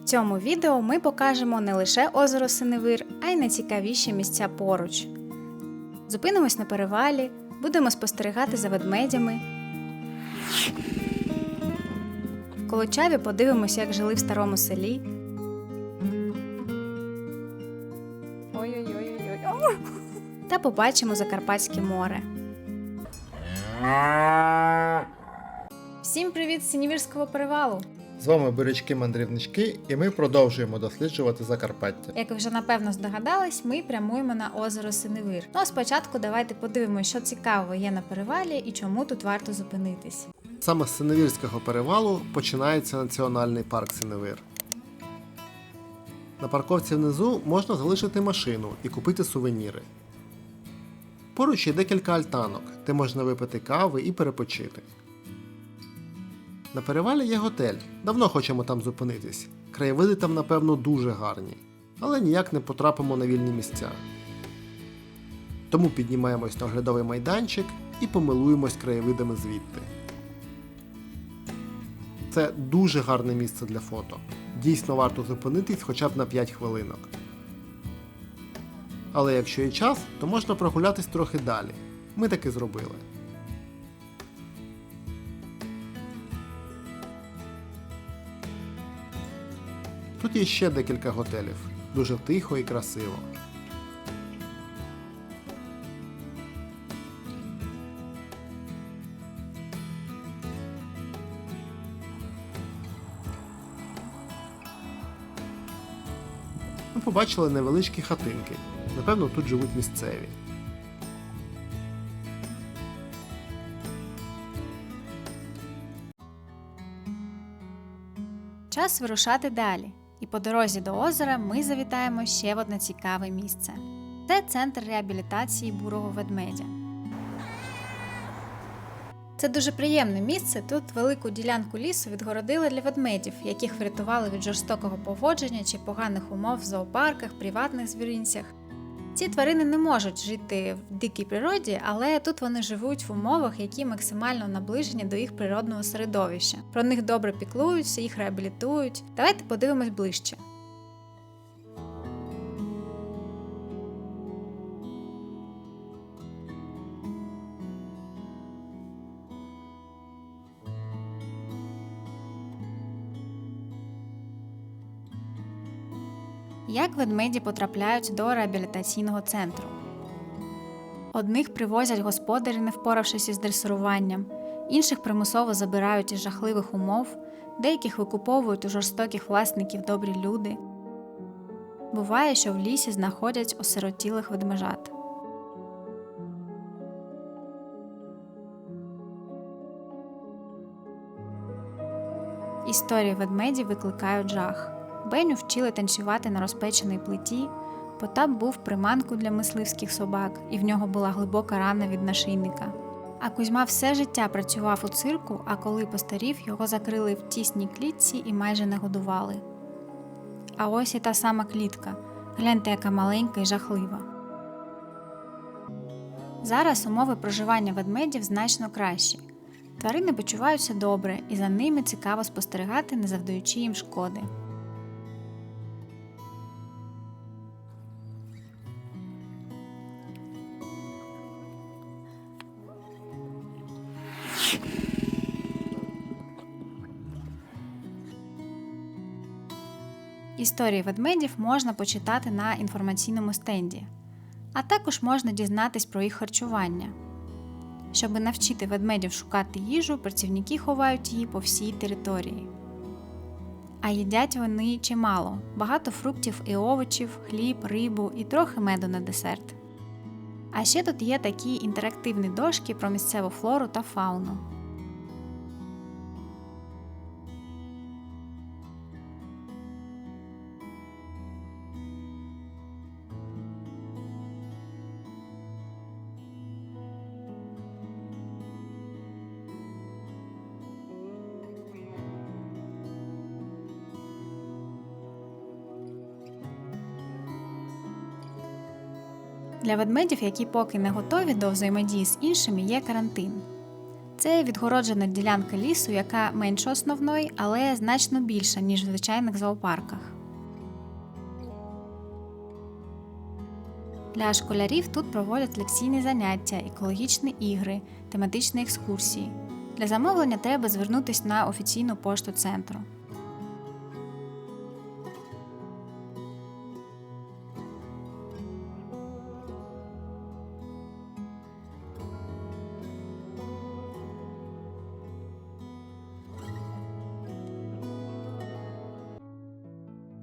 В цьому відео ми покажемо не лише озеро Синевир, а й найцікавіші місця поруч. Зупинимось на перевалі, будемо спостерігати за ведмедями. В Колочаві подивимося, як жили в старому селі. Ой-ой-ой-ой. Та побачимо Закарпатське море. Всім привіт з Синевирського перевалу! З вами бурячки-мандрівнички, і ми продовжуємо досліджувати Закарпаття. Як ви вже напевно здогадались, ми прямуємо на озеро Синевир. Ну а спочатку давайте подивимося, що цікавого є на перевалі і чому тут варто зупинитись. Саме з Синевирського перевалу починається національний парк Синевир. На парковці внизу можна залишити машину і купити сувеніри. Поруч є декілька альтанок, де можна випити кави і перепочити. На перевалі є готель, давно хочемо там зупинитись. Краєвиди там, напевно, дуже гарні, але ніяк не потрапимо на вільні місця. Тому піднімаємось на оглядовий майданчик і помилуємось краєвидами звідти. Це дуже гарне місце для фото. Дійсно варто зупинитись хоча б на 5 хвилинок. Але якщо є час, то можна прогулятись трохи далі. Ми так і зробили. Тут є ще декілька готелів. Дуже тихо і красиво. Ми побачили невеличкі хатинки. Напевно, тут живуть місцеві. Час вирушати далі. І по дорозі до озера ми завітаємо ще в одне цікаве місце. Це центр реабілітації бурого ведмедя. Це дуже приємне місце. Тут велику ділянку лісу відгородили для ведмедів, яких врятували від жорстокого поводження чи поганих умов в зоопарках, приватних звіринцях. Ці тварини не можуть жити в дикій природі, але тут вони живуть в умовах, які максимально наближені до їх природного середовища. Про них добре піклуються, їх реабілітують. Давайте подивимось ближче. Як ведмеді потрапляють до реабілітаційного центру? Одних привозять господарі, не впоравшись із дресируванням, інших примусово забирають із жахливих умов, деяких викуповують у жорстоких власників добрі люди. Буває, що в лісі знаходять осиротілих ведмежат. Історії ведмедів викликають жах. Беню вчили танцювати на розпеченій плиті, Потап був приманкою для мисливських собак, і в нього була глибока рана від нашийника. А Кузьма все життя працював у цирку, а коли постарів, його закрили в тісній клітці і майже не годували. А ось і та сама клітка. Гляньте, яка маленька і жахлива. Зараз умови проживання ведмедів значно кращі. Тварини почуваються добре, і за ними цікаво спостерігати, не завдаючи їм шкоди. Історії ведмедів можна почитати на інформаційному стенді, а також можна дізнатись про їх харчування. Щоб навчити ведмедів шукати їжу, працівники ховають її по всій території. А їдять вони чимало – багато фруктів і овочів, хліб, рибу і трохи меду на десерт. А ще тут є такі інтерактивні дошки про місцеву флору та фауну. Для ведмедів, які поки не готові до взаємодії з іншими, є карантин. Це відгороджена ділянка лісу, яка менше основної, але значно більша, ніж в звичайних зоопарках. Для школярів тут проводять лекційні заняття, екологічні ігри, тематичні екскурсії. Для замовлення треба звернутися на офіційну пошту центру.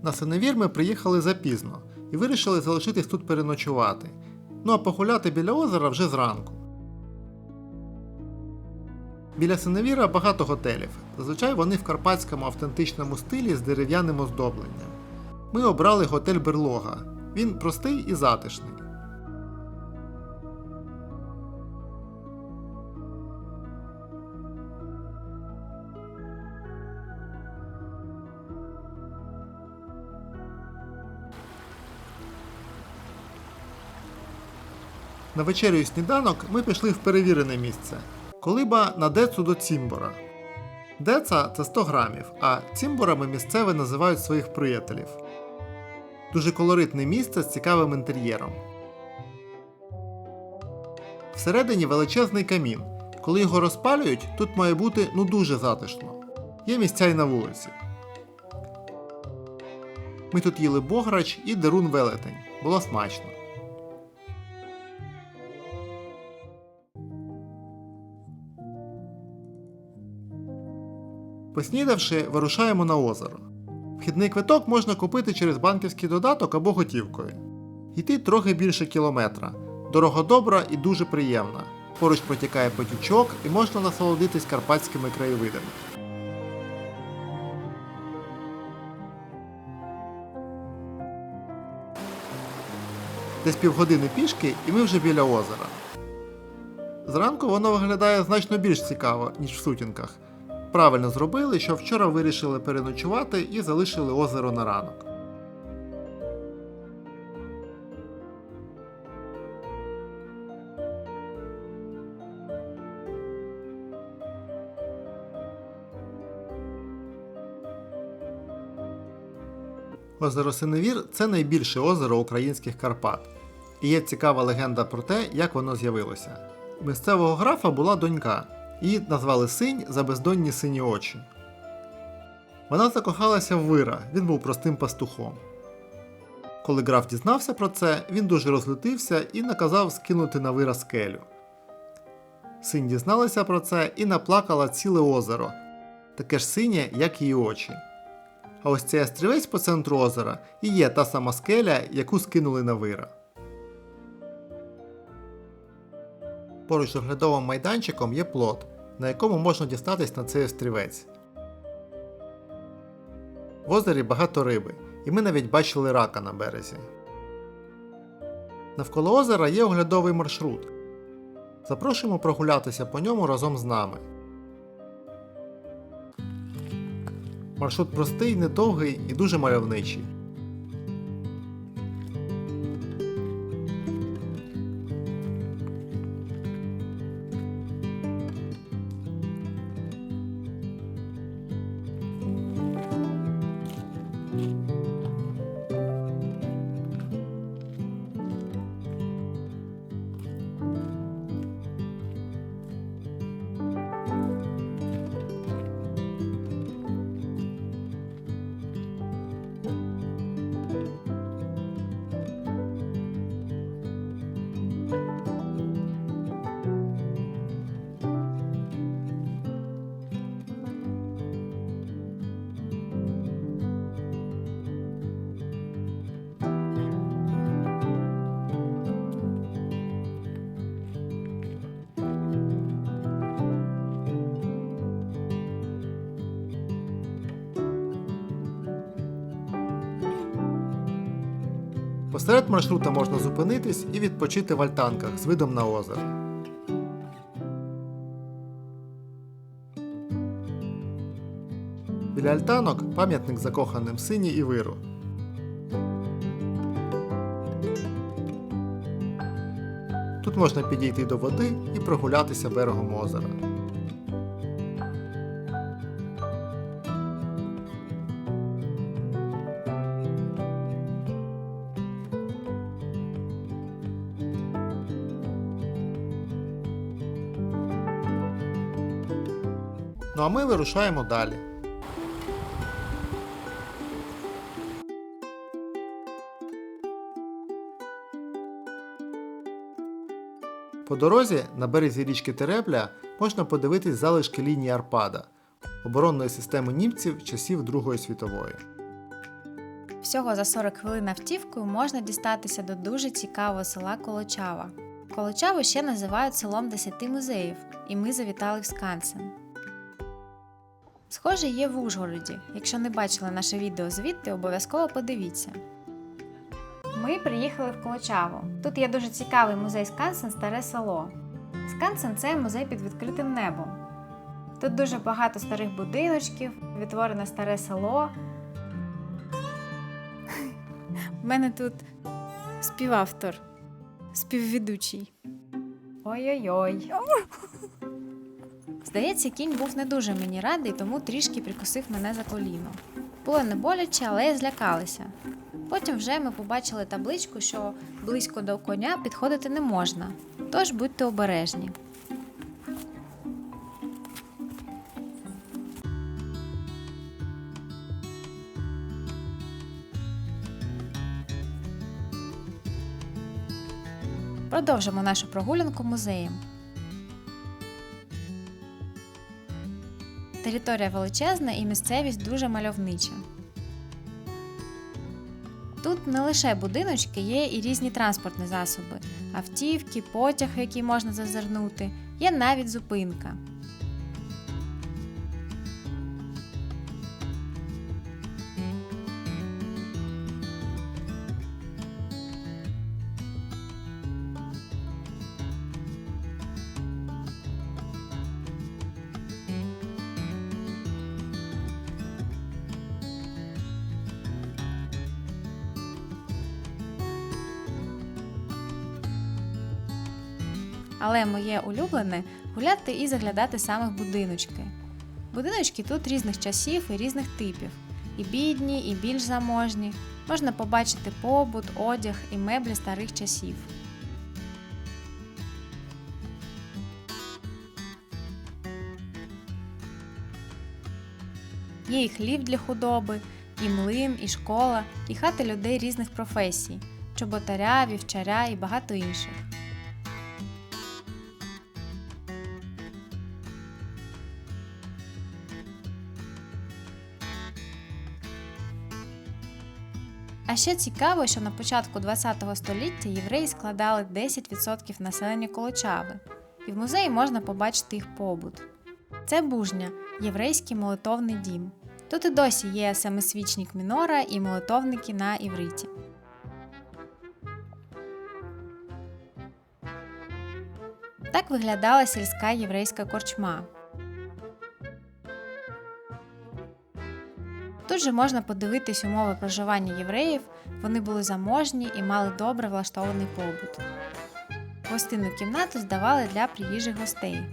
На Синевір ми приїхали запізно і вирішили залишитись тут переночувати. Ну а погуляти біля озера вже зранку. Біля Синевіра багато готелів. Зазвичай вони в карпатському автентичному стилі з дерев'яним оздобленням. Ми обрали готель Берлога. Він простий і затишний. На вечерю і сніданок ми пішли в перевірене місце – колиба на Децу до Цімбора. Деца – це 100 грамів, а цімборами місцеві називають своїх приятелів. Дуже колоритне місце з цікавим інтер'єром. Всередині величезний камін. Коли його розпалюють, тут має бути дуже затишно. Є місця й на вулиці. Ми тут їли бограч і дерун велетень. Було смачно. Поснідавши, вирушаємо на озеро. Вхідний квиток можна купити через банківський додаток або готівкою. Йти трохи більше кілометра. Дорога добра і дуже приємна. Поруч протікає потічок і можна насолодитись карпатськими краєвидами. Десь півгодини пішки і ми вже біля озера. Зранку воно виглядає значно більш цікаво, ніж в сутінках. Правильно зробили, що вчора вирішили переночувати і залишили озеро на ранок. Озеро Синевір – це найбільше озеро українських Карпат. І є цікава легенда про те, як воно з'явилося. У місцевого графа була донька. Її назвали Синь за бездонні сині очі. Вона закохалася в вира, він був простим пастухом. Коли граф дізнався про це, він дуже розлютився і наказав скинути на вира скелю. Синь дізналася про це і наплакала ціле озеро, таке ж синє, як її очі. А ось цей острівець по центру озера і є та сама скеля, яку скинули на вира. Поруч з оглядовим майданчиком є плот, на якому можна дістатись на цей острівець. В озері багато риби, і ми навіть бачили рака на березі. Навколо озера є оглядовий маршрут. Запрошуємо прогулятися по ньому разом з нами. Маршрут простий, недовгий і дуже мальовничий. Посеред маршрута можна зупинитись і відпочити в альтанках з видом на озеро. Біля альтанок пам'ятник закоханим Сині і виру. Тут можна підійти до води і прогулятися берегом озера. Ну а ми вирушаємо далі. По дорозі на березі річки Теребля можна подивитись залишки лінії Арпада, оборонної системи німців часів Другої світової. Всього за 40 хвилин автівкою можна дістатися до дуже цікавого села Колочава. Колочаву ще називають селом 10 музеїв, і ми завітали в Скансен. Схоже, є в Ужгороді. Якщо не бачили наше відео звідти, обов'язково подивіться. Ми приїхали в Колочаву. Тут є дуже цікавий музей Скансен Старе село. Скансен – це музей під відкритим небом. Тут дуже багато старих будиночків, відтворене старе село. У мене тут співавтор, співведучий. Ой-ой-ой. Здається, кінь був не дуже мені радий, тому трішки прикусив мене за коліно. Було не боляче, але я злякалася. Потім вже ми побачили табличку, що близько до коня підходити не можна, тож будьте обережні. Продовжимо нашу прогулянку музеєм. Територія величезна і місцевість дуже мальовнича. Тут не лише будиночки, є і різні транспортні засоби. Автівки, потяг, в який можна зазирнути, є навіть зупинка. Але моє улюблене – гуляти і заглядати саме в будиночки. Будиночки тут різних часів і різних типів. І бідні, і більш заможні. Можна побачити побут, одяг і меблі старих часів. Є і хлів для худоби, і млин, і школа, і хати людей різних професій – чоботаря, вівчаря і багато інших. А ще цікаво, що на початку ХХ століття євреї складали 10% населення Колочави, і в музеї можна побачити їх побут. Це Бужня – єврейський молитовний дім. Тут і досі є семисвічник мінора і молитовники на івриті. Так виглядала сільська єврейська корчма. Тут же можна подивитись умови проживання євреїв, вони були заможні і мали добре влаштований побут. Гостинну кімнату здавали для приїжджих гостей.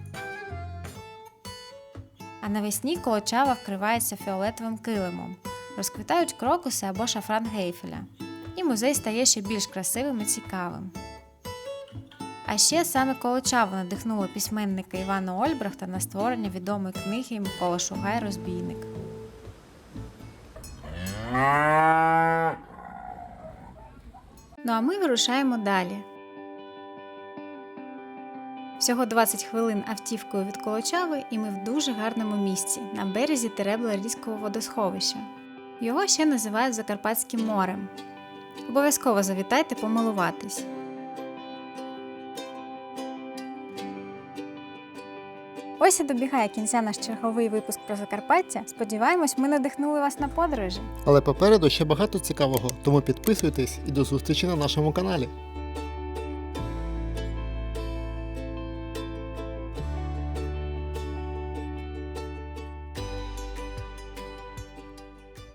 А навесні Колочава вкривається фіолетовим килимом, розквітають крокуси або шафран Гейфеля, і музей стає ще більш красивим і цікавим. А ще саме Колочаву надихнуло письменника Івана Ольбрахта на створення відомої книги Микола Шугай «Розбійник». Ну а ми вирушаємо далі. Всього 20 хвилин автівкою від Колочави і ми в дуже гарному місці, на березі Теребля-Різького водосховища. Його ще називають Закарпатським морем. Обов'язково завітайте помилуватись. Ось і добігає кінця наш черговий випуск про Закарпаття. Сподіваємось, ми надихнули вас на подорожі. Але попереду ще багато цікавого, тому підписуйтесь і до зустрічі на нашому каналі.